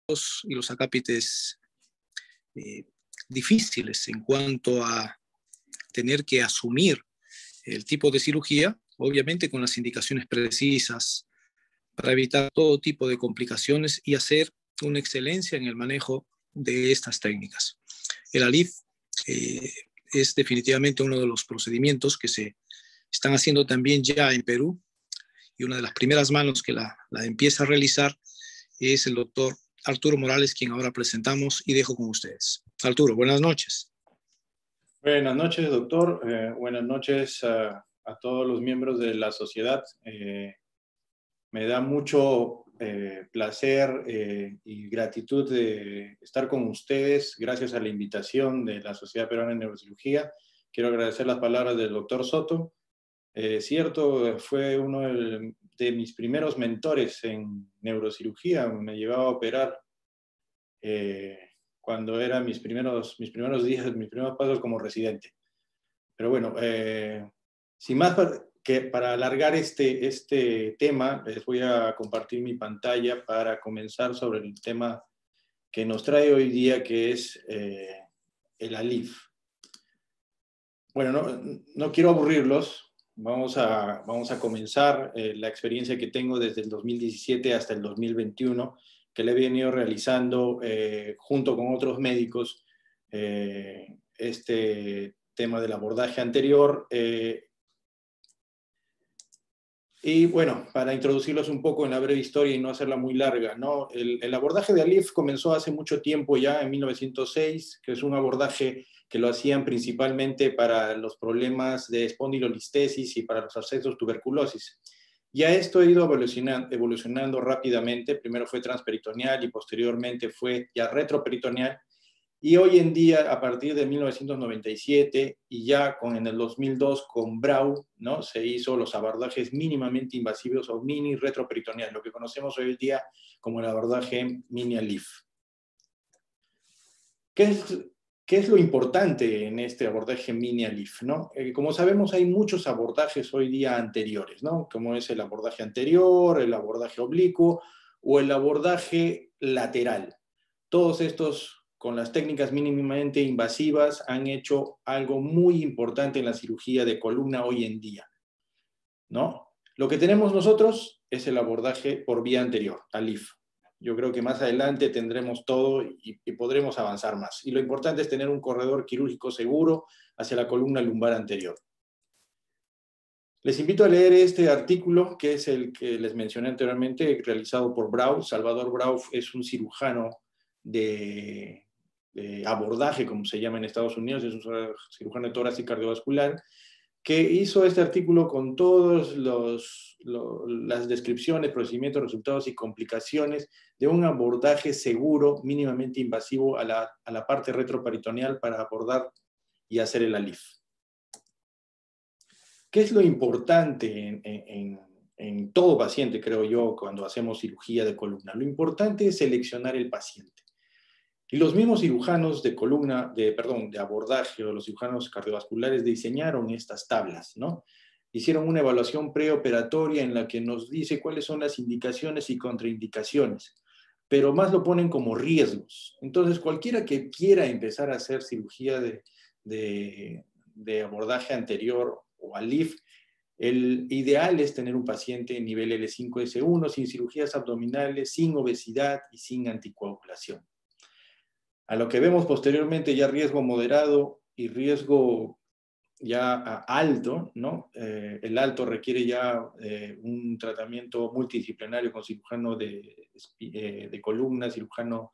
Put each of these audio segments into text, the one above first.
y los acápites difíciles en cuanto a tener que asumir el tipo de cirugía, obviamente con las indicaciones precisas para evitar todo tipo de complicaciones y hacer una excelencia en el manejo de estas técnicas. El ALIF es definitivamente uno de los procedimientos que se están haciendo también ya en Perú, y una de las primeras manos que la empieza a realizar es el doctor Arturo Morales, quien ahora presentamos y dejo con ustedes. Arturo, buenas noches. Buenas noches, doctor. Buenas noches a todos los miembros de la sociedad. Me da mucho placer y gratitud de estar con ustedes gracias a la invitación de la Sociedad Peruana de Neurocirugía. Quiero agradecer las palabras del doctor Soto. Cierto, fue uno de mis primeros mentores en neurocirugía. Me llevaba a operar cuando eran mis primeros días, mis primeros pasos como residente. Pero bueno, sin más para alargar este tema, les voy a compartir mi pantalla para comenzar sobre el tema que nos trae hoy día, que es el ALIF. Bueno, no quiero aburrirlos. Vamos a comenzar la experiencia que tengo desde el 2017 hasta el 2021, que le he venido realizando junto con otros médicos este tema del abordaje anterior. Y bueno, para introducirlos un poco en la breve historia y no hacerla muy larga, ¿no? El abordaje de ALIF comenzó hace mucho tiempo ya, en 1906, que es un abordaje que lo hacían principalmente para los problemas de espondilolistesis y para los abscesos tuberculosis. Ya esto ha ido evolucionando rápidamente. Primero fue transperitoneal y posteriormente fue ya retroperitoneal. Y hoy en día, a partir de 1997 y ya en el 2002 con Brau, ¿no? Se hizo los abordajes mínimamente invasivos o mini retroperitoneal, lo que conocemos hoy en día como el abordaje mini ALIF. ¿Qué es lo importante en este abordaje mini ALIF, ¿no? Como sabemos, hay muchos abordajes hoy día anteriores, ¿no? Como es el abordaje anterior, el abordaje oblicuo o el abordaje lateral. Todos estos, con las técnicas mínimamente invasivas, han hecho algo muy importante en la cirugía de columna hoy en día, ¿no? Lo que tenemos nosotros es el abordaje por vía anterior, ALIF. Yo creo que más adelante tendremos todo y podremos avanzar más. Y lo importante es tener un corredor quirúrgico seguro hacia la columna lumbar anterior. Les invito a leer este artículo, que es el que les mencioné anteriormente, realizado por Brau. Salvador Brau es un cirujano de abordaje, como se llama en Estados Unidos, es un cirujano de tórax y cardiovascular, que hizo este artículo con todas las descripciones, procedimientos, resultados y complicaciones de un abordaje seguro, mínimamente invasivo a la parte retroperitoneal para abordar y hacer el ALIF. ¿Qué es lo importante en todo paciente, creo yo, cuando hacemos cirugía de columna? Lo importante es seleccionar el paciente. Y los mismos cirujanos de columna, de abordaje, o los cirujanos cardiovasculares diseñaron estas tablas, ¿no? Hicieron una evaluación preoperatoria en la que nos dice cuáles son las indicaciones y contraindicaciones, pero más lo ponen como riesgos. Entonces, cualquiera que quiera empezar a hacer cirugía de abordaje anterior o ALIF, el ideal es tener un paciente en nivel L5-S1, sin cirugías abdominales, sin obesidad y sin anticoagulación. A lo que vemos posteriormente ya riesgo moderado y riesgo ya alto, ¿no? El alto requiere ya un tratamiento multidisciplinario con cirujano de columna, cirujano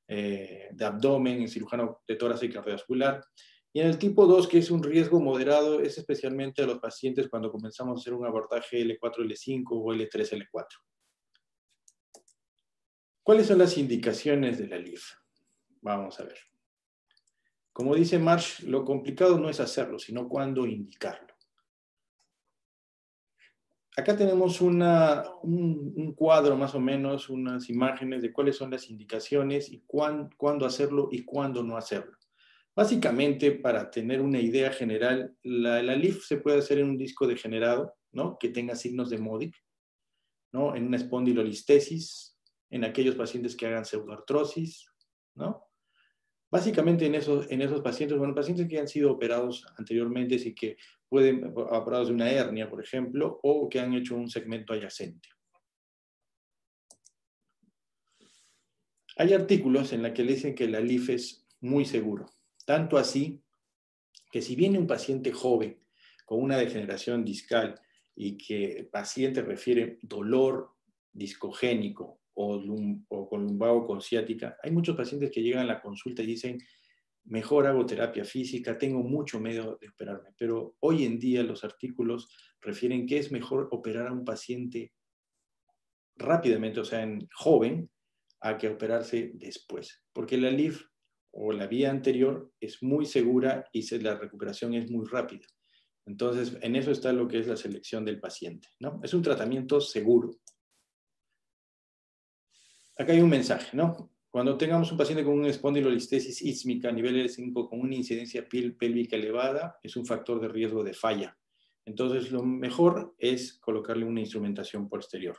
de abdomen, cirujano de tórax y cardiovascular. Y en el tipo 2, que es un riesgo moderado, es especialmente a los pacientes cuando comenzamos a hacer un abordaje L4-L5 o L3-L4. ¿Cuáles son las indicaciones de la ALIF? Vamos a ver. Como dice Marsh, lo complicado no es hacerlo, sino cuándo indicarlo. Acá tenemos un cuadro más o menos, unas imágenes de cuáles son las indicaciones y cuándo hacerlo y cuándo no hacerlo. Básicamente, para tener una idea general, la ALIF se puede hacer en un disco degenerado, ¿no? Que tenga signos de Modic, ¿no? En una espondilolistesis, en aquellos pacientes que hagan pseudoartrosis, ¿no? Básicamente en esos pacientes, bueno, pacientes que han sido operados anteriormente y que pueden, operados de una hernia, por ejemplo, o que han hecho un segmento adyacente. Hay artículos en los que le dicen que el ALIF es muy seguro, tanto así que si viene un paciente joven con una degeneración discal y que el paciente refiere dolor discogénico o con lumbago con ciática, hay muchos pacientes que llegan a la consulta y dicen, mejor hago terapia física, tengo mucho miedo de operarme, pero hoy en día los artículos refieren que es mejor operar a un paciente rápidamente, o sea, en joven, a que operarse después, porque la LIF o la vía anterior es muy segura y la recuperación es muy rápida. Entonces, en eso está lo que es la selección del paciente, ¿no? Es un tratamiento seguro. Acá hay un mensaje, ¿no? Cuando tengamos un paciente con una espondilolistesis ísmica a nivel L5 con una incidencia pélvica elevada, es un factor de riesgo de falla. Entonces, lo mejor es colocarle una instrumentación posterior.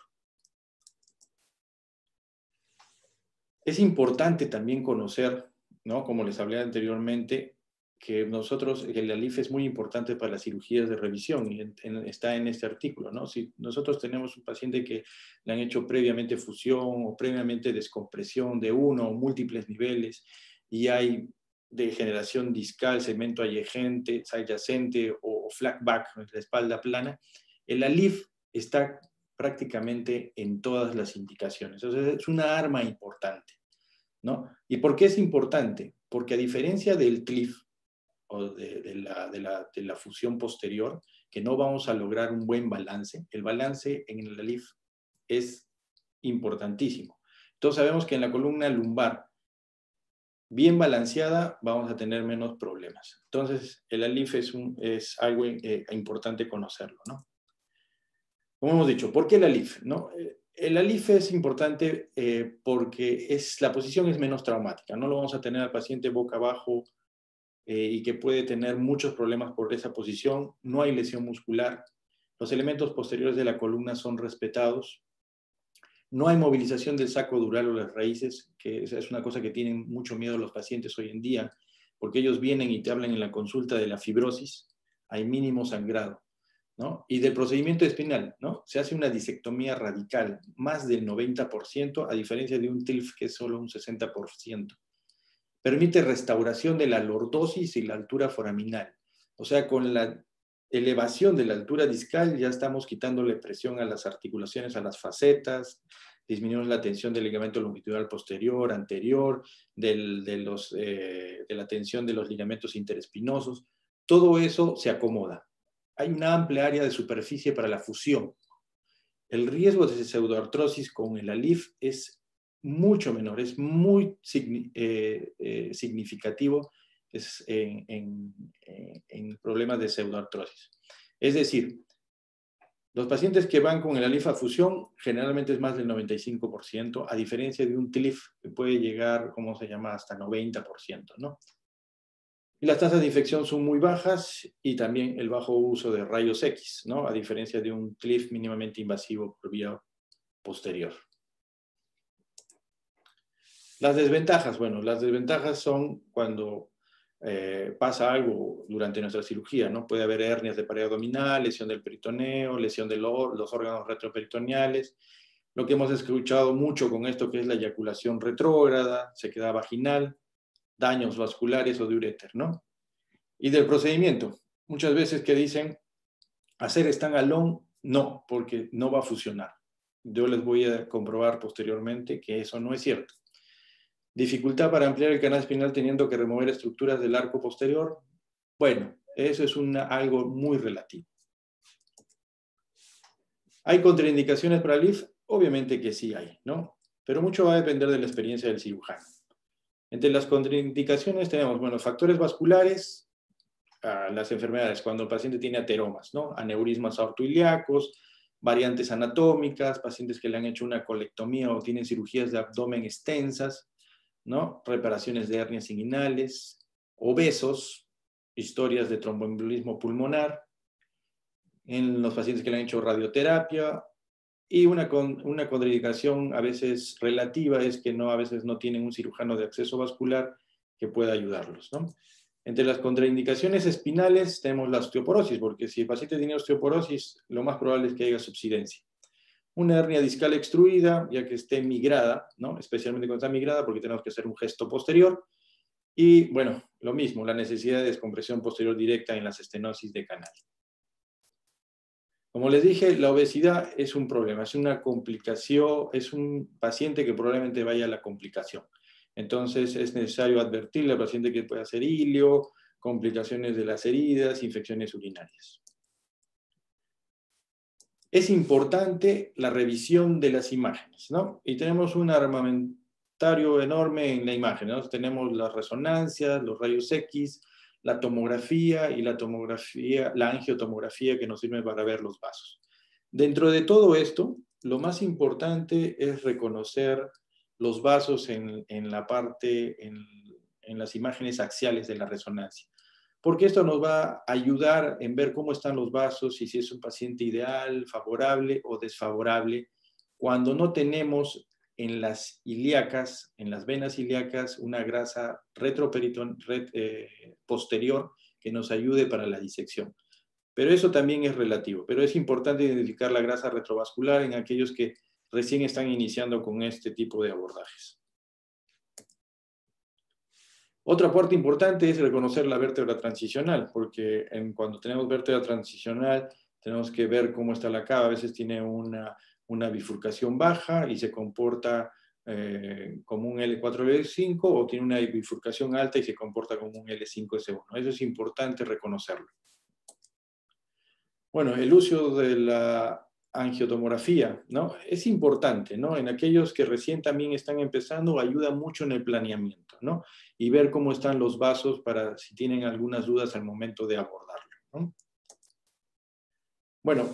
Es importante también conocer, ¿no? Como les hablé anteriormente, que el ALIF es muy importante para las cirugías de revisión y está en este artículo, ¿no? Si nosotros tenemos un paciente que le han hecho previamente fusión o previamente descompresión de uno o múltiples niveles y hay degeneración discal, segmento adyacente o flat back, la espalda plana, el ALIF está prácticamente en todas las indicaciones. O sea, es una arma importante, ¿no? ¿Y por qué es importante? Porque a diferencia del TLIF o de la fusión posterior, que no vamos a lograr un buen balance, el balance en el ALIF es importantísimo. Entonces sabemos que en la columna lumbar, bien balanceada, vamos a tener menos problemas. Entonces el ALIF es algo importante conocerlo, ¿no? Como hemos dicho, ¿por qué el ALIF? ¿No? El ALIF es importante porque la posición es menos traumática. No lo vamos a tener al paciente boca abajo y que puede tener muchos problemas por esa posición. No hay lesión muscular. Los elementos posteriores de la columna son respetados. No hay movilización del saco dural o las raíces, que es una cosa que tienen mucho miedo los pacientes hoy en día, porque ellos vienen y te hablan en la consulta de la fibrosis. Hay mínimo sangrado, ¿no? Y del procedimiento espinal, ¿no? Se hace una disectomía radical, más del 90%, a diferencia de un TILF que es solo un 60%. Permite restauración de la lordosis y la altura foraminal. O sea, con la elevación de la altura discal ya estamos quitándole presión a las articulaciones, a las facetas, disminuimos la tensión del ligamento longitudinal posterior, anterior, de la tensión de los ligamentos interespinosos. Todo eso se acomoda. Hay una amplia área de superficie para la fusión. El riesgo de pseudoartrosis con el ALIF es mucho menor, es muy significativo en problemas de pseudoartrosis. Es decir, los pacientes que van con el ALIF a fusión generalmente es más del 95%, a diferencia de un TLIF que puede llegar, ¿cómo se llama?, hasta 90%, ¿no? Y las tasas de infección son muy bajas y también el bajo uso de rayos X, ¿no? A diferencia de un TLIF mínimamente invasivo por vía posterior. Las desventajas, bueno, las desventajas son cuando pasa algo durante nuestra cirugía, ¿no? Puede haber hernias de pared abdominal, lesión del peritoneo, lesión de los órganos retroperitoneales. Lo que hemos escuchado mucho con esto que es la eyaculación retrógrada, sequedad vaginal, daños vasculares o de uréter, ¿no? Y del procedimiento, muchas veces que dicen, hacer stand-alone, no, porque no va a funcionar. Yo les voy a comprobar posteriormente que eso no es cierto. Dificultad para ampliar el canal espinal teniendo que remover estructuras del arco posterior. Bueno, eso es algo muy relativo. ¿Hay contraindicaciones para el ALIF? Obviamente que sí hay, ¿no? Pero mucho va a depender de la experiencia del cirujano. Entre las contraindicaciones tenemos, bueno, factores vasculares, las enfermedades, cuando el paciente tiene ateromas, ¿no? Aneurismas aortoilíacos, variantes anatómicas, pacientes que le han hecho una colectomía o tienen cirugías de abdomen extensas, ¿no? Reparaciones de hernias inguinales, obesos, historias de tromboembolismo pulmonar, en los pacientes que le han hecho radioterapia Y una contraindicación a veces relativa es que a veces no tienen un cirujano de acceso vascular que pueda ayudarlos, ¿no? Entre las contraindicaciones espinales tenemos la osteoporosis, porque si el paciente tiene osteoporosis, lo más probable es que haya subsidencia. Una hernia discal extruida, ya que esté migrada, ¿no? Especialmente cuando está migrada, porque tenemos que hacer un gesto posterior. Y, bueno, lo mismo, la necesidad de descompresión posterior directa en las estenosis de canal. Como les dije, la obesidad es un problema, es una complicación, es un paciente que probablemente vaya a la complicación. Entonces es necesario advertirle al paciente que puede hacer ilio, complicaciones de las heridas, infecciones urinarias. Es importante la revisión de las imágenes, ¿no? Y tenemos un armamentario enorme en la imagen, ¿no? Tenemos las resonancias, los rayos X, la tomografía y la angiotomografía que nos sirve para ver los vasos. Dentro de todo esto, lo más importante es reconocer los vasos en las imágenes axiales de la resonancia, porque esto nos va a ayudar en ver cómo están los vasos y si es un paciente ideal, favorable o desfavorable, cuando no tenemos en las ilíacas, en las venas ilíacas, una grasa posterior que nos ayude para la disección. Pero eso también es relativo, pero es importante identificar la grasa retrovascular en aquellos que recién están iniciando con este tipo de abordajes. Otra parte importante es reconocer la vértebra transicional, porque cuando tenemos vértebra transicional tenemos que ver cómo está la cava. A veces tiene una bifurcación baja y se comporta como un L4-L5, o tiene una bifurcación alta y se comporta como un L5-S1. Eso es importante reconocerlo. Bueno, el uso de la angiotomografía, ¿no? Es importante, ¿no? En aquellos que recién también están empezando, ayuda mucho en el planeamiento, ¿no? Y ver cómo están los vasos para si tienen algunas dudas al momento de abordarlo, ¿no? Bueno,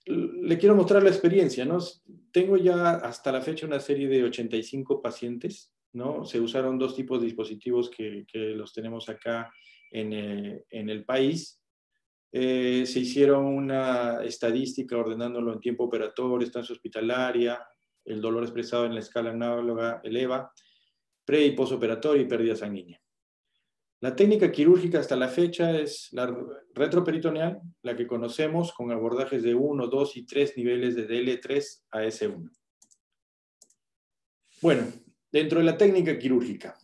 le quiero mostrar la experiencia, ¿no? Tengo ya hasta la fecha una serie de 85 pacientes, ¿no? Se usaron dos tipos de dispositivos que los tenemos acá en el país. Se hicieron una estadística ordenándolo en tiempo operatorio, estancia hospitalaria, el dolor expresado en la escala análoga, el EVA, pre- y posoperatorio y pérdida sanguínea. La técnica quirúrgica hasta la fecha es la retroperitoneal, la que conocemos con abordajes de 1, 2 y 3 niveles de DL3 a S1. Bueno, dentro de la técnica quirúrgica,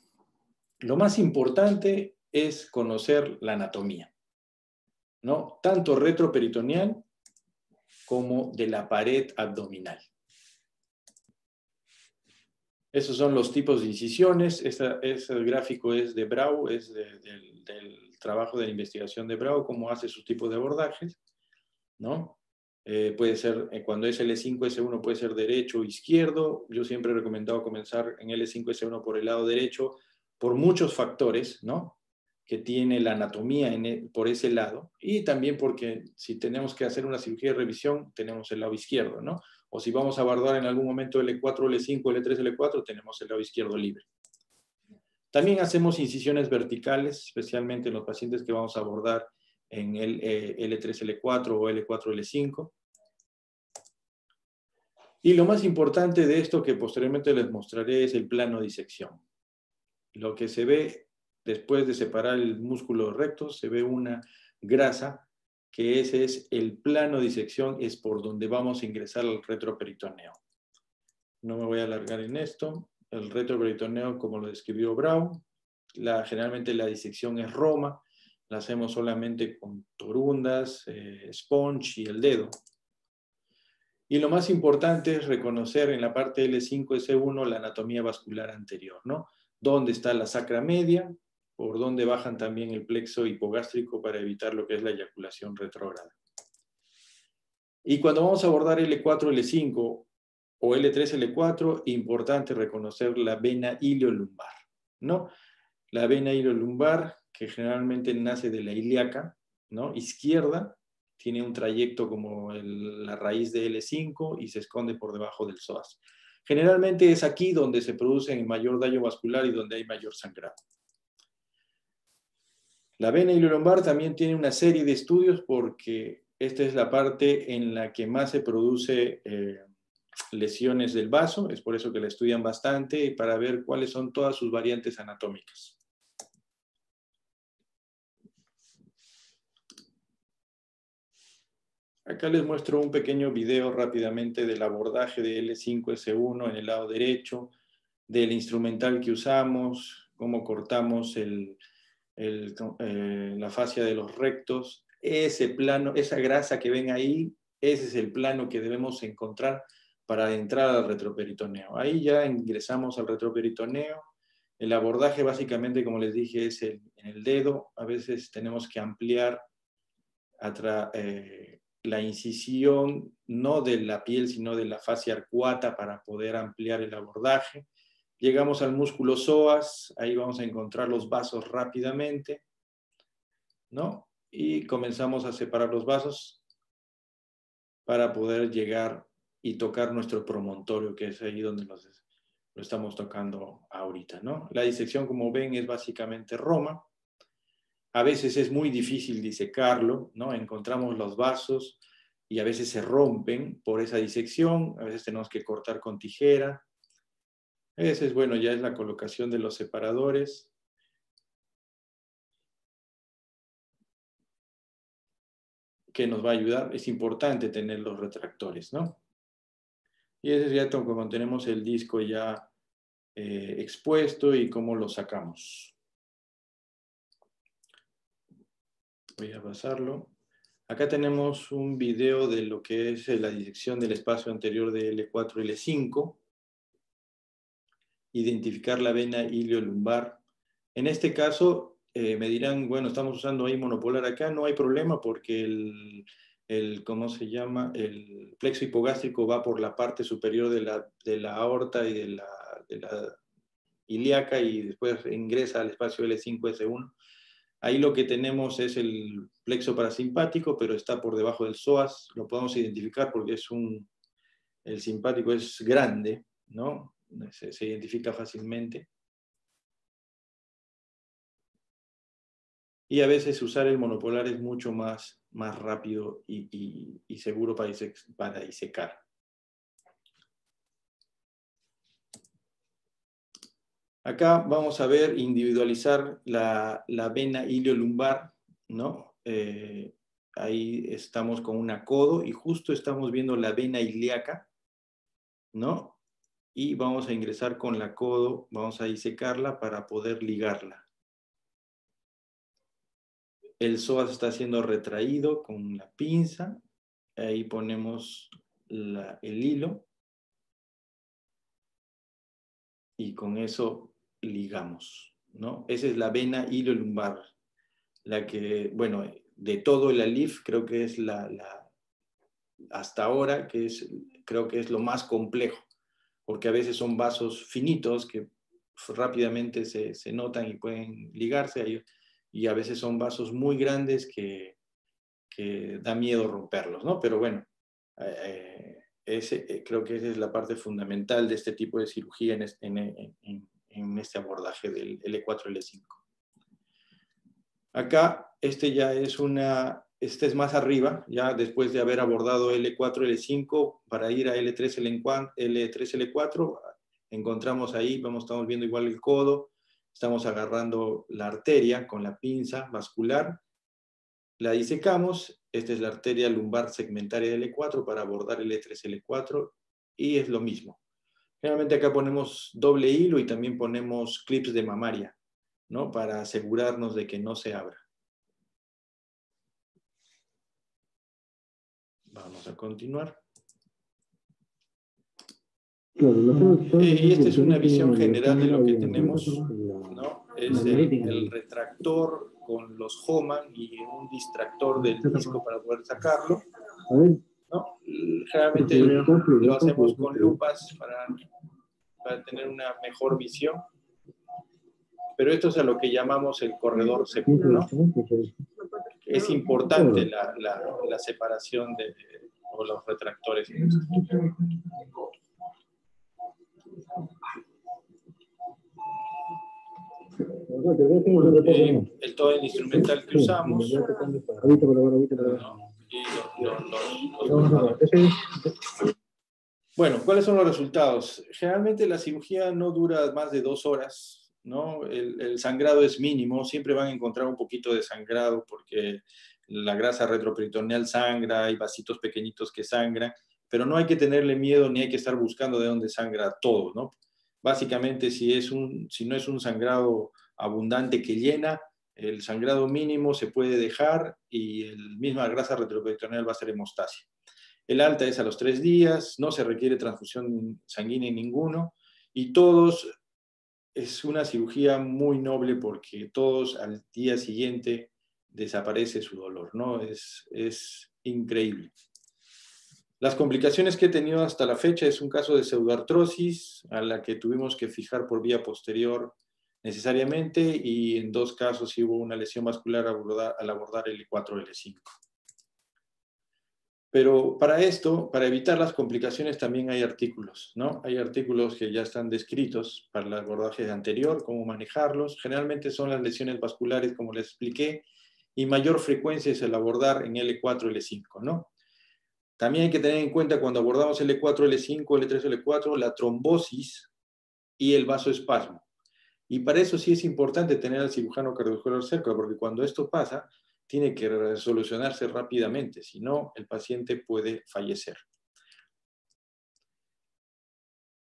lo más importante es conocer la anatomía, ¿no? Tanto retroperitoneal como de la pared abdominal. Esos son los tipos de incisiones. Ese gráfico es de Brau, es del trabajo de la investigación de Brau, cómo hace sus tipos de abordajes, ¿no? Puede ser, cuando es L5, S1 puede ser derecho o izquierdo. Yo siempre he recomendado comenzar en L5, S1 por el lado derecho, por muchos factores, ¿no? Que tiene la anatomía por ese lado, y también porque si tenemos que hacer una cirugía de revisión, tenemos el lado izquierdo, ¿no? O si vamos a abordar en algún momento L4, L5, L3, L4, tenemos el lado izquierdo libre. También hacemos incisiones verticales, especialmente en los pacientes que vamos a abordar en el L3, L4 o L4, L5. Y lo más importante de esto que posteriormente les mostraré es el plano de disección. Lo que se ve después de separar el músculo recto, se ve una grasa, que ese es el plano de disección, es por donde vamos a ingresar al retroperitoneo. No me voy a alargar en esto. El retroperitoneo, como lo describió Brau, generalmente la disección es Roma, la hacemos solamente con torundas, sponge y el dedo. Y lo más importante es reconocer en la parte L5, S1 la anatomía vascular anterior, ¿no? Dónde está la sacra media, por dónde bajan también el plexo hipogástrico para evitar lo que es la eyaculación retrógrada. Y cuando vamos a abordar L4, L5 o L3, L4, importante reconocer la vena iliolumbar, ¿no? La vena iliolumbar, que generalmente nace de la ilíaca, ¿no? Izquierda, tiene un trayecto como la raíz de L5 y se esconde por debajo del psoas. Generalmente es aquí donde se produce el mayor daño vascular y donde hay mayor sangrado. La vena iliolumbar también tiene una serie de estudios porque esta es la parte en la que más se produce lesiones del vaso, es por eso que la estudian bastante, para ver cuáles son todas sus variantes anatómicas. Acá les muestro un pequeño video rápidamente del abordaje de L5S1 en el lado derecho, del instrumental que usamos, cómo cortamos la fascia de los rectos. Ese plano, esa grasa que ven ahí, ese es el plano que debemos encontrar para entrar al retroperitoneo. Ahí ya ingresamos al retroperitoneo. El abordaje básicamente, como les dije, es en el dedo. A veces tenemos que ampliar la incisión, no de la piel, sino de la fascia arcuata para poder ampliar el abordaje. Llegamos al músculo psoas, ahí vamos a encontrar los vasos rápidamente, ¿no? Y comenzamos a separar los vasos para poder llegar y tocar nuestro promontorio, que es ahí donde lo estamos tocando ahorita, ¿no? La disección, como ven, es básicamente Roma. A veces es muy difícil disecarlo, ¿no? Encontramos los vasos y a veces se rompen por esa disección, a veces tenemos que cortar con tijera. A veces, bueno, ya es la colocación de los separadores. Que nos va a ayudar. Es importante tener los retractores, ¿no? Y ese es ya como tenemos el disco ya expuesto y cómo lo sacamos. Voy a pasarlo. Acá tenemos un video de lo que es la disección del espacio anterior de L4 y L5. Identificar la vena iliolumbar. En este caso, me dirán, bueno, estamos usando ahí monopolar acá, no hay problema porque ¿cómo se llama? El plexo hipogástrico va por la parte superior de la aorta y de la ilíaca y después ingresa al espacio L5-S1. Ahí lo que tenemos es el plexo parasimpático, pero está por debajo del psoas. Lo podemos identificar porque el simpático es grande, ¿no? Se identifica fácilmente. Y a veces usar el monopolar es mucho más rápido y seguro para disecar. Acá vamos a ver individualizar la vena iliolumbar, ¿no? Ahí estamos con una codo y justo estamos viendo la vena ilíaca, ¿no? Y vamos a ingresar con la codo, vamos a disecarla para poder ligarla. El psoas está siendo retraído con la pinza. Ahí ponemos el hilo. Y con eso ligamos, ¿no? Esa es la vena iliolumbar. La que, bueno, de todo el ALIF creo que es hasta ahora, creo que es lo más complejo. Porque a veces son vasos finitos que rápidamente se notan y pueden ligarse. Y a veces son vasos muy grandes que da miedo romperlos, ¿no? Pero bueno, creo que esa es la parte fundamental de este tipo de cirugía en este abordaje del L4 y L5. Acá, este es más arriba, ya después de haber abordado L4, L5, para ir a L3, L4, encontramos ahí, estamos viendo igual el codo, estamos agarrando la arteria con la pinza vascular, la disecamos, esta es la arteria lumbar segmentaria del L4 para abordar el L3, L4, y es lo mismo. Generalmente acá ponemos doble hilo y también ponemos clips de mamaria, ¿no? Para asegurarnos de que no se abra. Vamos a continuar. Y esta es una visión general de lo que tenemos, ¿no? Es el retractor con los Hohmann y un distractor del disco para poder sacarlo, ¿no? Generalmente lo hacemos con lupas para tener una mejor visión. Pero esto es a lo que llamamos el corredor seguro, ¿no? Es importante la separación de los retractores. Todo el instrumental que usamos, ¿no? Y Bueno, ¿cuáles son los resultados? Generalmente la cirugía no dura más de 2 horas, ¿no? El sangrado es mínimo, siempre van a encontrar un poquito de sangrado porque la grasa retroperitoneal sangra, hay vasitos pequeñitos que sangran, pero no hay que tenerle miedo ni hay que estar buscando de dónde sangra todo, ¿no? Básicamente, si no es un sangrado abundante que llena, el sangrado mínimo se puede dejar y la misma grasa retroperitoneal va a ser hemostasia. El alta es a los 3 días, no se requiere transfusión sanguínea en ninguno y todos es una cirugía muy noble porque todos al día siguiente desaparece su dolor, ¿no? Es increíble. Las complicaciones que he tenido hasta la fecha es un caso de pseudoartrosis a la que tuvimos que fijar por vía posterior necesariamente y en 2 casos sí hubo una lesión vascular al abordar L4, L5. Pero para esto, para evitar las complicaciones, también hay artículos, ¿no? Hay artículos que ya están descritos para el abordaje anterior, cómo manejarlos. Generalmente son las lesiones vasculares, como les expliqué, y mayor frecuencia es el abordar en L4, L5, ¿no? También hay que tener en cuenta cuando abordamos L4, L5, L3, L4, la trombosis y el vasoespasmo. Y para eso sí es importante tener al cirujano cardiovascular cerca, porque cuando esto pasa, tiene que solucionarse rápidamente, si no, el paciente puede fallecer.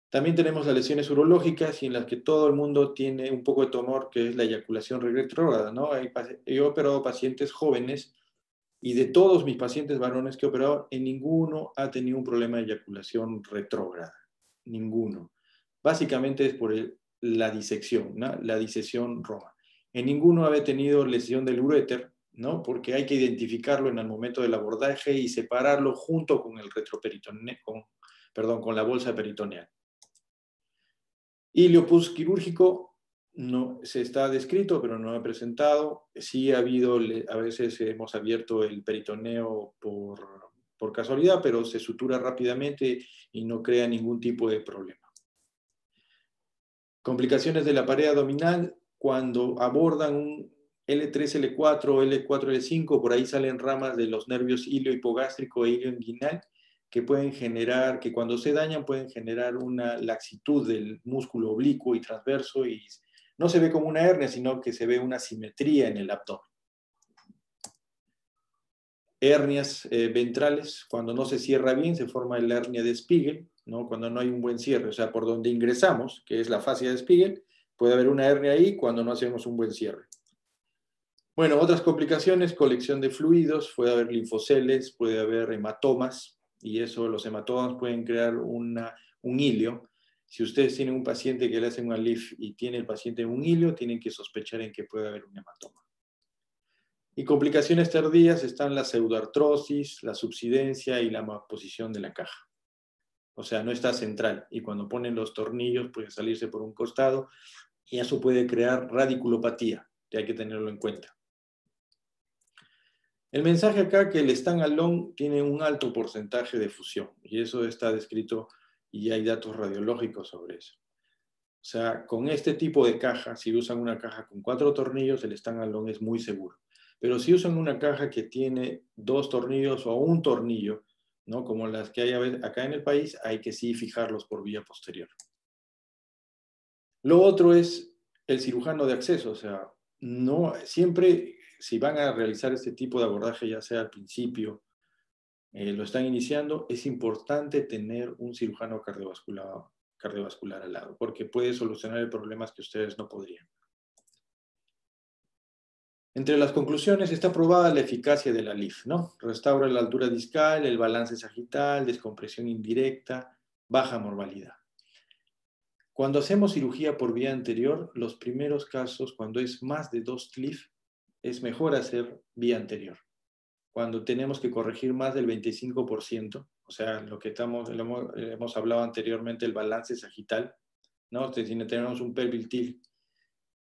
También tenemos las lesiones urológicas y en las que todo el mundo tiene un poco de temor, que es la eyaculación retrógrada, ¿no? He operado pacientes jóvenes y de todos mis pacientes varones que he operado, en ninguno ha tenido un problema de eyaculación retrógrada. Ninguno. Básicamente es por la disección, ¿no? La disección Roma. En ninguno había tenido lesión del uréter, ¿no? Porque hay que identificarlo en el momento del abordaje y separarlo junto con el retroperitoneo, con la bolsa peritoneal. Ilio pus quirúrgico no se está descrito, pero no ha presentado. Sí ha habido, a veces hemos abierto el peritoneo por casualidad, pero se sutura rápidamente y no crea ningún tipo de problema. Complicaciones de la pared abdominal, cuando abordan un L3, L4, L4, L5, por ahí salen ramas de los nervios ilio-hipogástrico e ilio-inguinal que pueden generar, que cuando se dañan pueden generar una laxitud del músculo oblicuo y transverso y no se ve como una hernia, sino que se ve una simetría en el abdomen. Hernias ventrales, cuando no se cierra bien, se forma la hernia de Spiegel, ¿no? Cuando no hay un buen cierre, o sea, por donde ingresamos, que es la fascia de Spiegel, puede haber una hernia ahí cuando no hacemos un buen cierre. Bueno, otras complicaciones, colección de fluidos, puede haber linfoceles, puede haber hematomas, y eso, los hematomas pueden crear un hilio. Si ustedes tienen un paciente que le hacen una LIF y tiene el paciente un hilio, tienen que sospechar en que puede haber un hematoma. Y complicaciones tardías están la pseudoartrosis, la subsidencia y la malposición de la caja. O sea, no está central. Y cuando ponen los tornillos puede salirse por un costado y eso puede crear radiculopatía, que hay que tenerlo en cuenta. El mensaje acá que el stand-alone tiene un alto porcentaje de fusión y eso está descrito y hay datos radiológicos sobre eso. O sea, con este tipo de caja, si usan una caja con 4 tornillos, el stand-alone es muy seguro. Pero si usan una caja que tiene 2 tornillos o un tornillo, ¿no? Como las que hay acá en el país, hay que sí fijarlos por vía posterior. Lo otro es el cirujano de acceso, o sea, no siempre si van a realizar este tipo de abordaje, ya sea al principio, lo están iniciando, es importante tener un cirujano cardiovascular al lado, porque puede solucionar problemas que ustedes no podrían. Entre las conclusiones está probada la eficacia de la LIF, ¿no? Restaura la altura discal, el balance sagital, descompresión indirecta, baja morbilidad. Cuando hacemos cirugía por vía anterior, los primeros casos, cuando es más de 2 LIF, es mejor hacer vía anterior. Cuando tenemos que corregir más del 25%, o sea, lo que hemos hablado anteriormente, el balance sagital, ¿no? Si tenemos un pelvic tilt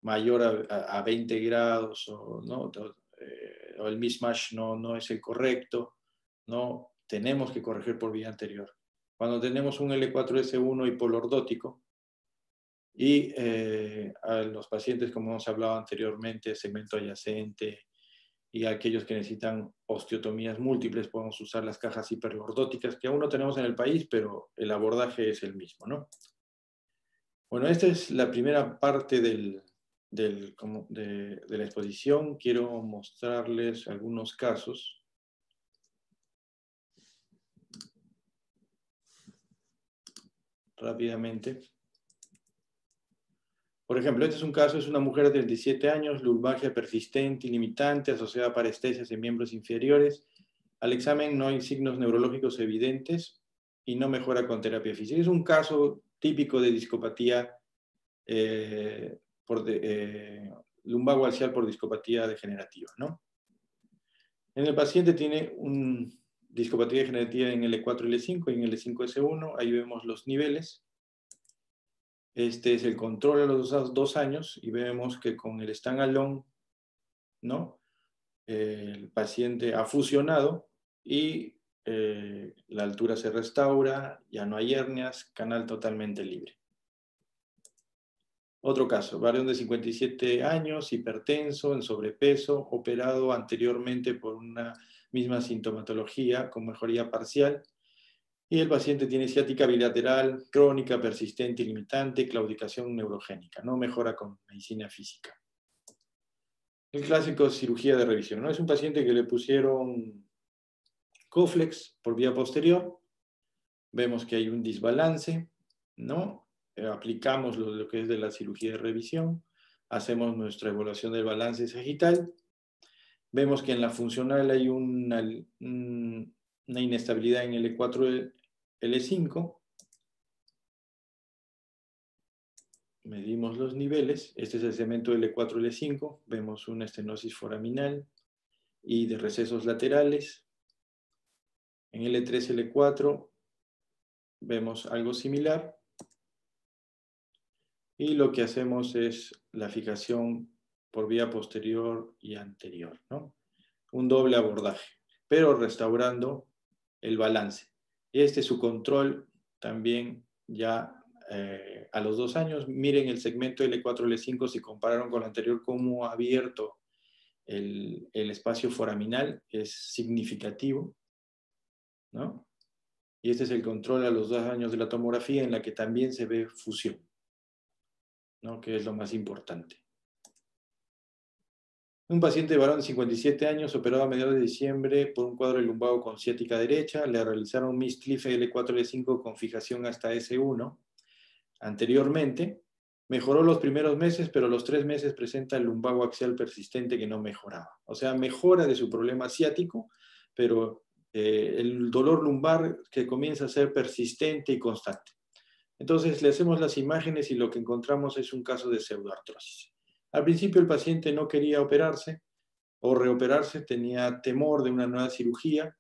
mayor a 20 grados o, ¿no? O el mismatch no es el correcto, ¿no? Tenemos que corregir por vía anterior. Cuando tenemos un L4S1 hipolordótico y a los pacientes, como hemos hablado anteriormente, segmento adyacente y aquellos que necesitan osteotomías múltiples podemos usar las cajas hiperlordóticas, que aún no tenemos en el país, pero el abordaje es el mismo, ¿no? Bueno, esta es la primera parte de la exposición. Quiero mostrarles algunos casos. Rápidamente. Por ejemplo, este es un caso, es una mujer de 37 años, lumbalgia persistente y limitante, asociada a parestesias en miembros inferiores. Al examen no hay signos neurológicos evidentes y no mejora con terapia física. Es un caso típico de discopatía lumbago axial por discopatía degenerativa, ¿no? En el paciente tiene una discopatía degenerativa en L4 y L5 y en L5S1. Ahí vemos los niveles. Este es el control a los 2 años y vemos que con el stand-alone, ¿no? El paciente ha fusionado y la altura se restaura, ya no hay hernias, canal totalmente libre. Otro caso, varón de 57 años, hipertenso, en sobrepeso, operado anteriormente por una misma sintomatología con mejoría parcial. Y el paciente tiene ciática bilateral, crónica, persistente y limitante, claudicación neurogénica. No mejora con medicina física. El clásico cirugía de revisión, ¿no? Es un paciente que le pusieron Coflex por vía posterior. Vemos que hay un desbalance, ¿no? Aplicamos lo que es de la cirugía de revisión. Hacemos nuestra evaluación del balance sagital. Vemos que en la funcional hay una inestabilidad en L4, L5. Medimos los niveles. Este es el segmento L4, L5. Vemos una estenosis foraminal y de recesos laterales. En L3, L4 vemos algo similar. Y lo que hacemos es la fijación por vía posterior y anterior, ¿no? Un doble abordaje, pero restaurando el balance. Este es su control también ya a los 2 años. Miren el segmento L4, L5, si compararon con el anterior, cómo ha abierto el espacio foraminal, es significativo, ¿no? Y este es el control a los 2 años de la tomografía, en la que también se ve fusión, ¿no? Que es lo más importante. Un paciente varón de 57 años, operado a mediados de diciembre por un cuadro de lumbago con ciática derecha. Le realizaron un MIS-TLIF L4, L5 con fijación hasta S1. Anteriormente, mejoró los primeros meses, pero a los 3 meses presenta el lumbago axial persistente que no mejoraba. O sea, mejora de su problema ciático, pero el dolor lumbar que comienza a ser persistente y constante. Entonces, le hacemos las imágenes y lo que encontramos es un caso de pseudoartrosis. Al principio el paciente no quería operarse o reoperarse, tenía temor de una nueva cirugía,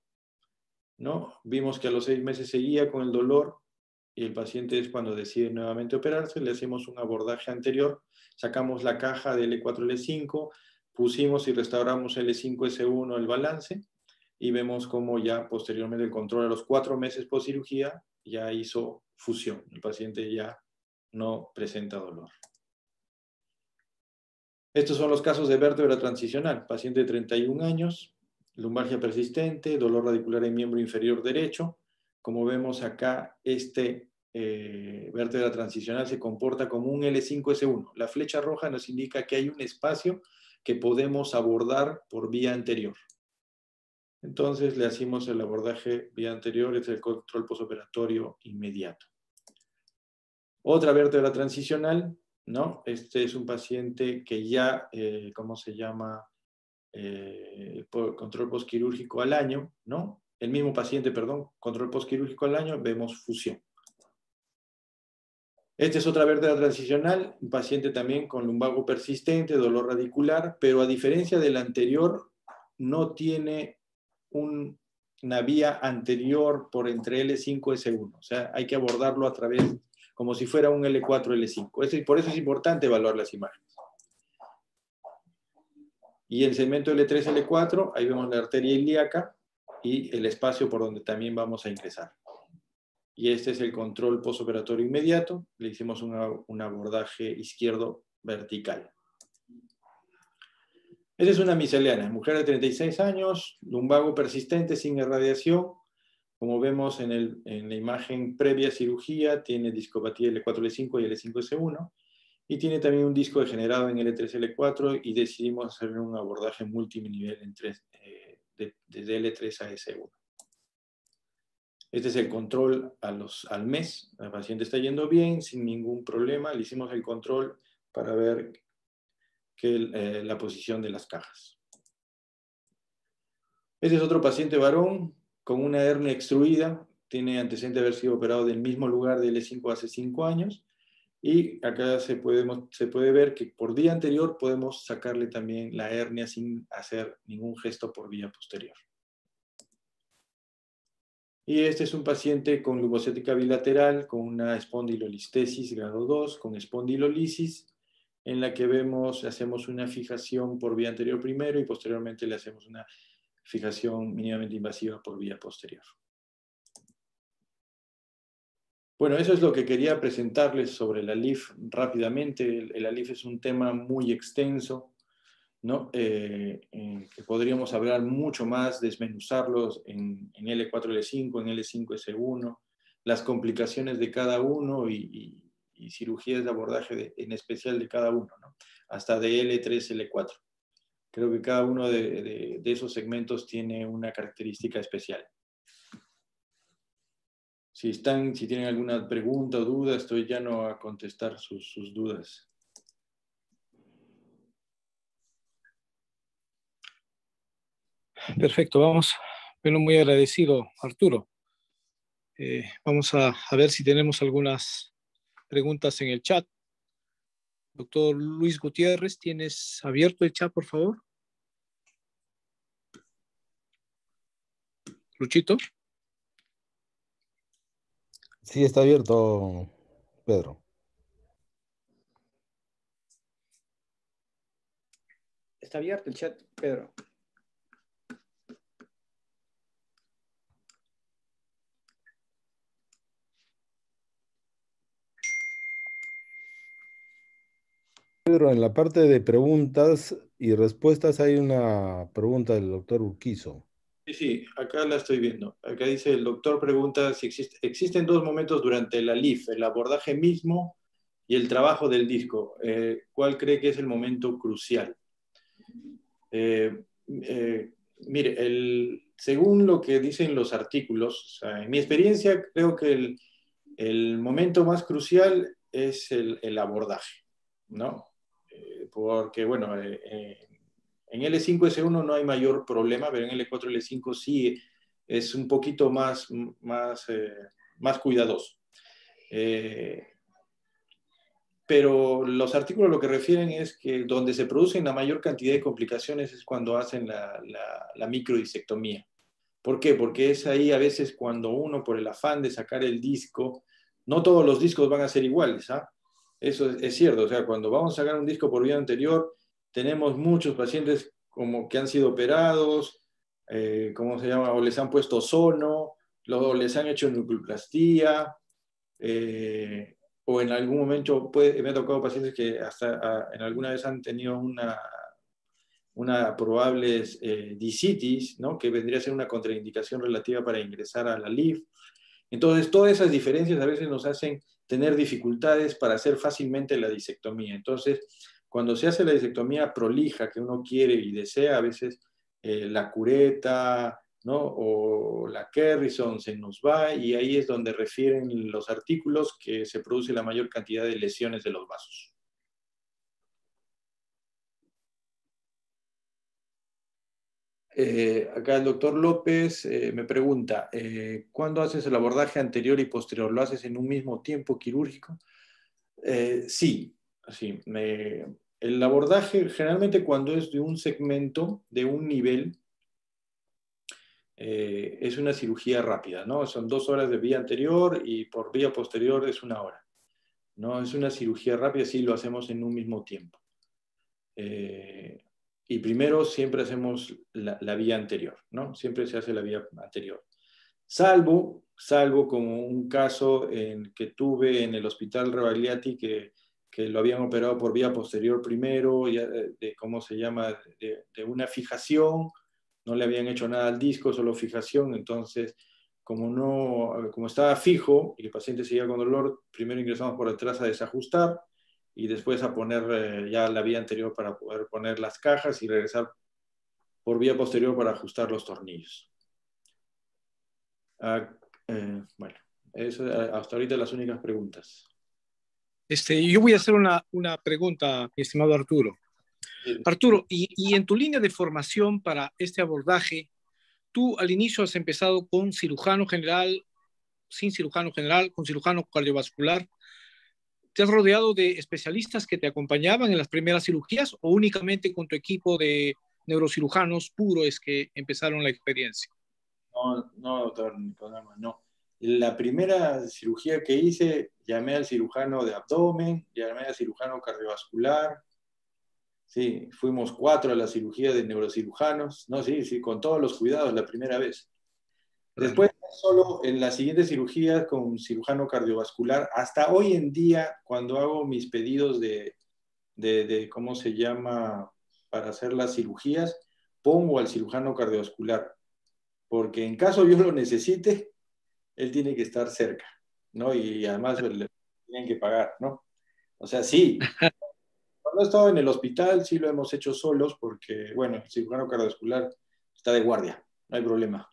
¿no? Vimos que a los 6 meses seguía con el dolor y el paciente es cuando decide nuevamente operarse. Le hacemos un abordaje anterior, sacamos la caja de L4, L5, pusimos y restauramos L5S1 el balance y vemos cómo ya posteriormente el control a los 4 meses post cirugía ya hizo fusión. El paciente ya no presenta dolor. Estos son los casos de vértebra transicional. Paciente de 31 años, lumbalgia persistente, dolor radicular en miembro inferior derecho. Como vemos acá, vértebra transicional se comporta como un L5S1. La flecha roja nos indica que hay un espacio que podemos abordar por vía anterior. Entonces le hacemos el abordaje vía anterior, es el control posoperatorio inmediato. Otra vértebra transicional, ¿no? Este es un paciente que ya, ¿cómo se llama? Control postquirúrgico al año, ¿no? El mismo paciente, perdón, control postquirúrgico al año, vemos fusión. Esta es otra vértebra transicional, un paciente también con lumbago persistente, dolor radicular, pero a diferencia del anterior, no tiene una vía anterior por entre L5 y S1. O sea, hay que abordarlo a través, como si fuera un L4, L5. Por eso es importante evaluar las imágenes. Y el segmento L3, L4, ahí vemos la arteria ilíaca y el espacio por donde también vamos a ingresar. Y este es el control postoperatorio inmediato. Le hicimos un abordaje izquierdo vertical. Esa es una miscelánea, mujer de 36 años, lumbago persistente sin irradiación. Como vemos en la imagen previa a cirugía, tiene discopatía L4, L5 y L5, S1, y tiene también un disco degenerado en L3, L4, y decidimos hacer un abordaje multinivel desde L3 a S1. Este es el control al mes. La paciente está yendo bien, sin ningún problema. Le hicimos el control para ver la posición de las cajas. Este es otro paciente varón con una hernia extruida. Tiene antecedente de haber sido operado del mismo lugar de L5 hace 5 años. Y acá se puede ver que por día anterior podemos sacarle también la hernia sin hacer ningún gesto por vía posterior. Y este es un paciente con lubocética bilateral, con una espondilolistesis grado 2, con espondilolisis, en la que hacemos una fijación por vía anterior primero y posteriormente le hacemos una fijación mínimamente invasiva por vía posterior. Bueno, eso es lo que quería presentarles sobre la LIF rápidamente. La LIF es un tema muy extenso, ¿no? Que podríamos hablar mucho más, desmenuzarlos en L4, L5, en L5, S1, las complicaciones de cada uno y cirugías de abordaje en especial de cada uno, ¿no? Hasta de L3, L4. Creo que cada uno de esos segmentos tiene una característica especial. Si tienen alguna pregunta o duda, estoy llano a contestar sus dudas. Perfecto, vamos. Bueno, muy agradecido, Arturo. Vamos a ver si tenemos algunas preguntas en el chat. Doctor Luis Gutiérrez, ¿tienes abierto el chat, por favor? Luchito. Sí, está abierto, Pedro. Está abierto el chat, Pedro. Pedro, en la parte de preguntas y respuestas hay una pregunta del doctor Urquizo. Sí, acá la estoy viendo. Acá dice, el doctor pregunta si existen 2 momentos durante la LIF, el abordaje mismo y el trabajo del disco. ¿Cuál cree que es el momento crucial? Mire, según lo que dicen los artículos, o sea, en mi experiencia creo que el momento más crucial es el abordaje, ¿no? Porque, bueno, en L5, S1 no hay mayor problema, pero en L4, L5 sí es un poquito más cuidadoso. Pero los artículos lo que refieren es que donde se producen la mayor cantidad de complicaciones es cuando hacen la microdisectomía. ¿Por qué? Porque es ahí a veces cuando uno, por el afán de sacar el disco, no todos los discos van a ser iguales, ¿ah? Eso es cierto, o sea, cuando vamos a sacar un disco por vía anterior, tenemos muchos pacientes como que han sido operados, ¿cómo se llama? O les han puesto ozono, luego les han hecho nucleoplastía, o en algún momento me ha tocado pacientes que hasta en alguna vez han tenido una probable discitis, ¿no? Que vendría a ser una contraindicación relativa para ingresar a la LIF. Entonces, todas esas diferencias a veces nos hacen tener dificultades para hacer fácilmente la disectomía. Entonces, cuando se hace la disectomía prolija que uno quiere y desea, a veces la cureta, ¿no? O la Kerrison se nos va y ahí es donde refieren los artículos que se produce la mayor cantidad de lesiones de los vasos. Acá el doctor López me pregunta, ¿cuándo haces el abordaje anterior y posterior? ¿Lo haces en un mismo tiempo quirúrgico? Sí. El abordaje generalmente cuando es de un segmento, de un nivel, es una cirugía rápida, ¿no? Son 2 horas de vía anterior y por vía posterior es 1 hora, ¿no? Es una cirugía rápida, sí lo hacemos en un mismo tiempo. Y primero siempre hacemos la vía anterior, ¿no? Siempre se hace la vía anterior. Salvo como un caso que tuve en el Hospital Rebagliati que que lo habían operado por vía posterior primero, ya ¿cómo se llama? De una fijación, no le habían hecho nada al disco, solo fijación, entonces como estaba fijo y el paciente seguía con dolor, primero ingresamos por detrás a desajustar y después a poner ya la vía anterior para poder poner las cajas y regresar por vía posterior para ajustar los tornillos. Bueno, eso hasta ahorita las únicas preguntas. Yo voy a hacer una pregunta, mi estimado Arturo. Sí. Arturo, y en tu línea de formación para este abordaje, tú al inicio has empezado con cirujano general, sin cirujano general, con cirujano cardiovascular. ¿Te has rodeado de especialistas que te acompañaban en las primeras cirugías o únicamente con tu equipo de neurocirujanos puro es que empezaron la experiencia? No, doctor Nicolás, no. La primera cirugía que hice, llamé al cirujano de abdomen, llamé al cirujano cardiovascular. Sí, fuimos 4 a la cirugía de neurocirujanos. No, sí, con todos los cuidados la primera vez. Después, solo en las siguientes cirugías con cirujano cardiovascular, hasta hoy en día, cuando hago mis pedidos ¿cómo se llama? Para hacer las cirugías, pongo al cirujano cardiovascular, porque en caso yo lo necesite, él tiene que estar cerca, ¿no? Y además le tienen que pagar, ¿no? O sea, sí, cuando he estado en el hospital, sí lo hemos hecho solos, porque, bueno, el cirujano cardiovascular está de guardia, no hay problema.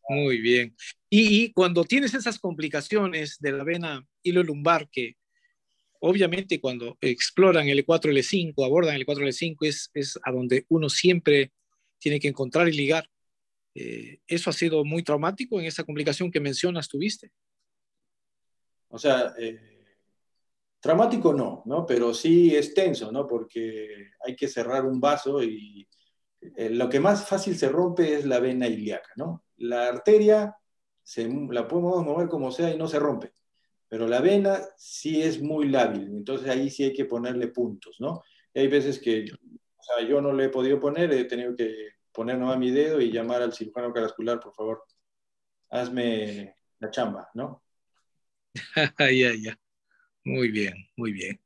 Muy bien. Y cuando tienes esas complicaciones de la vena ilolumbar, que obviamente cuando exploran el E4-L5, abordan el E4-L5, es a donde uno siempre tiene que encontrar y ligar. ¿Eso ha sido muy traumático en esa complicación que mencionas, tuviste? O sea, traumático no, pero sí es tenso, ¿no? Porque hay que cerrar un vaso y lo que más fácil se rompe es la vena ilíaca, ¿no? La arteria la podemos mover como sea y no se rompe, pero la vena sí es muy lábil, entonces ahí sí hay que ponerle puntos, ¿no? Y hay veces que, o sea, yo no le he podido poner, he tenido que poner nomás mi dedo y llamar al cirujano cardiovascular, por favor, hazme la chamba, ¿no? Ya. Muy bien, muy bien.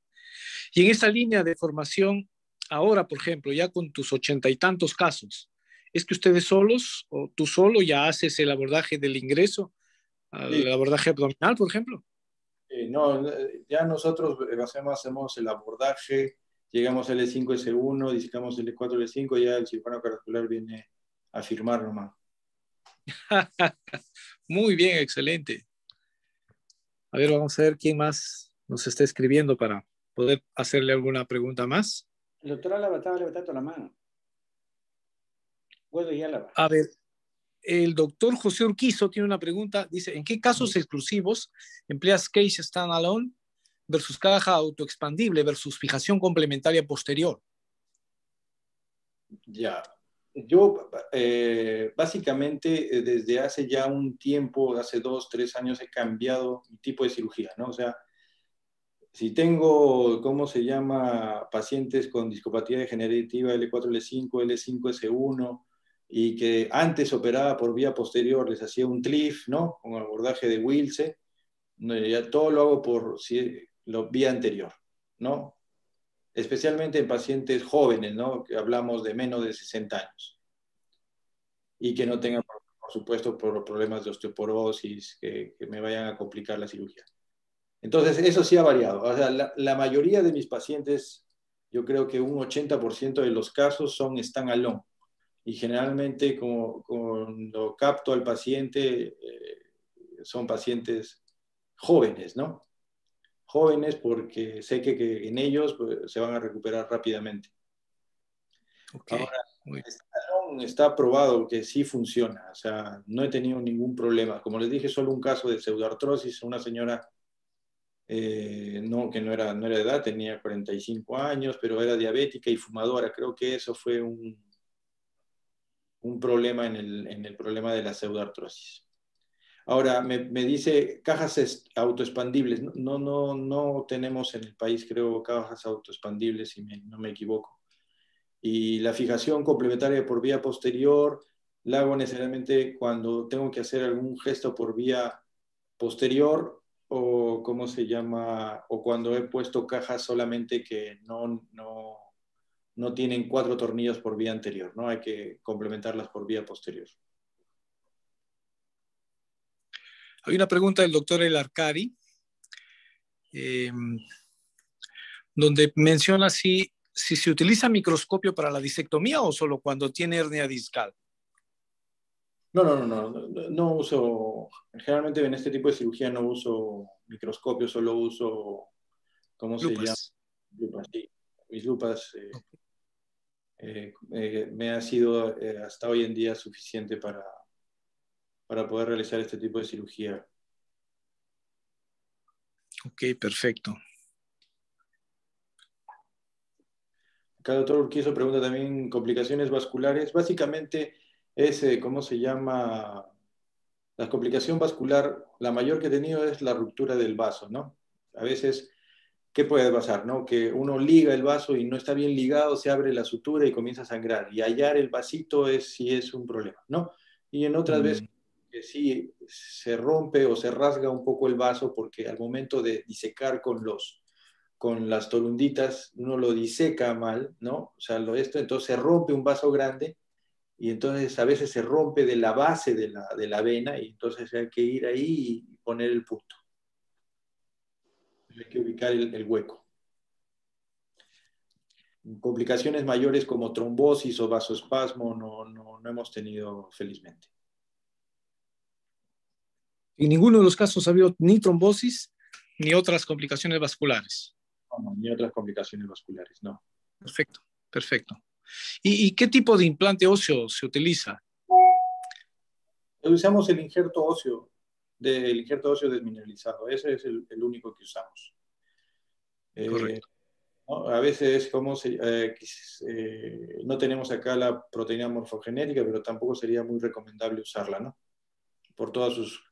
Y en esa línea de formación, ahora, por ejemplo, ya con tus 80 y tantos casos, ¿es que ustedes solos o tú solo ya haces el abordaje del ingreso, Sí. el abordaje abdominal, por ejemplo? No, ya nosotros hacemos el abordaje, llegamos al E5-S1, disecamos el E4-L5, ya el cirujano cardiovascular viene a firmar nomás. Muy bien, excelente. A ver, vamos a ver quién más nos está escribiendo para poder hacerle alguna pregunta más. El doctor Álava estaba levantando la mano. Guedo y Álava. A ver, el doctor José Urquizo tiene una pregunta. Dice, ¿en qué casos exclusivos empleas case standalone versus caja autoexpandible versus fijación complementaria posterior? Ya. Yo básicamente desde hace ya un tiempo, hace 2, 3 años, he cambiado mi tipo de cirugía, ¿no? O sea, si tengo, ¿cómo se llama? Pacientes con discopatía degenerativa L4, L5, L5-S1, y que antes operaba por vía posterior, les hacía un TLIF, ¿no? Con abordaje de Wilce, no, ya todo lo hago por vía anterior, ¿no? Especialmente en pacientes jóvenes, ¿no? Que hablamos de menos de 60 años y que no tengan, por supuesto, por problemas de osteoporosis que me vayan a complicar la cirugía. Entonces, eso sí ha variado. O sea, la mayoría de mis pacientes, yo creo que un 80% de los casos son stand-alone. Y generalmente, cuando capto al paciente, son pacientes jóvenes, ¿no? Jóvenes porque sé que en ellos pues, se van a recuperar rápidamente. Okay. Ahora, está probado que sí funciona. O sea, no he tenido ningún problema. Como les dije, solo un caso de pseudoartrosis, una señora que no era de edad, tenía 45 años, pero era diabética y fumadora. Creo que eso fue un problema en el problema de la pseudoartrosis. Ahora, me dice cajas autoexpandibles. No tenemos en el país, creo, cajas autoexpandibles, si no me equivoco. Y la fijación complementaria por vía posterior la hago necesariamente cuando tengo que hacer algún gesto por vía posterior o cómo se llama, o cuando he puesto cajas solamente que no tienen 4 tornillos por vía anterior, ¿no? Hay que complementarlas por vía posterior. Hay una pregunta del doctor El Arcari, donde menciona si se utiliza microscopio para la disectomía o solo cuando tiene hernia discal. No uso, generalmente en este tipo de cirugía no uso microscopio, solo uso, ¿cómo se llama? Lupas. Lupas, sí. Mis lupas me ha sido hasta hoy en día suficiente para poder realizar este tipo de cirugía. Ok, perfecto. Acá el doctor Urquizo pregunta también complicaciones vasculares. Básicamente es, ¿cómo se llama? La complicación vascular, la mayor que he tenido es la ruptura del vaso, ¿no? A veces, ¿qué puede pasar, no? Que uno liga el vaso y no está bien ligado, se abre la sutura y comienza a sangrar. Y hallar el vasito sí es un problema, ¿no? Y en otras veces que sí se rompe o se rasga un poco el vaso porque al momento de disecar con las torunditas uno lo diseca mal, ¿no? O sea, entonces se rompe un vaso grande y entonces a veces se rompe de la base de la vena y entonces hay que ir ahí y poner el punto. Hay que ubicar el hueco. Complicaciones mayores como trombosis o vasoespasmo no hemos tenido felizmente. En ninguno de los casos ha habido ni trombosis ni otras complicaciones vasculares. No, ni otras complicaciones vasculares, no. Perfecto, perfecto. ¿Y qué tipo de implante óseo se utiliza? Usamos el injerto óseo desmineralizado. Ese es el único que usamos. Correcto. ¿No? A veces no tenemos acá la proteína morfogenética, pero tampoco sería muy recomendable usarla, ¿no? Por todas sus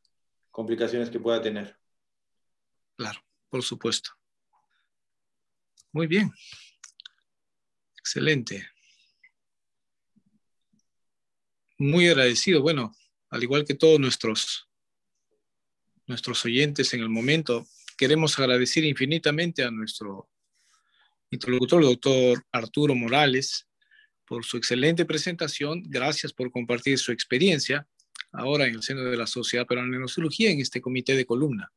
complicaciones que pueda tener. Claro, por supuesto. Muy bien. Excelente. Muy agradecido. Bueno, al igual que todos nuestros oyentes en el momento, queremos agradecer infinitamente a nuestro interlocutor, el doctor Arturo Morales, por su excelente presentación. Gracias por compartir su experiencia ahora en el seno de la Sociedad Peruana de Neurocirugía en este comité de columna.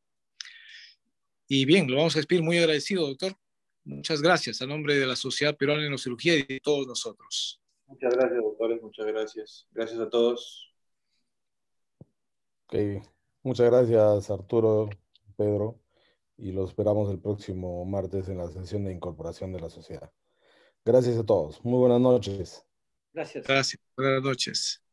Y bien, lo vamos a despedir muy agradecido, doctor. Muchas gracias a nombre de la Sociedad Peruana de Neurocirugía y de todos nosotros. Muchas gracias, doctores. Muchas gracias. Gracias a todos. Ok, muchas gracias Arturo, Pedro, y lo esperamos el próximo martes en la sesión de incorporación de la sociedad. Gracias a todos. Muy buenas noches. Gracias. Gracias. Buenas noches.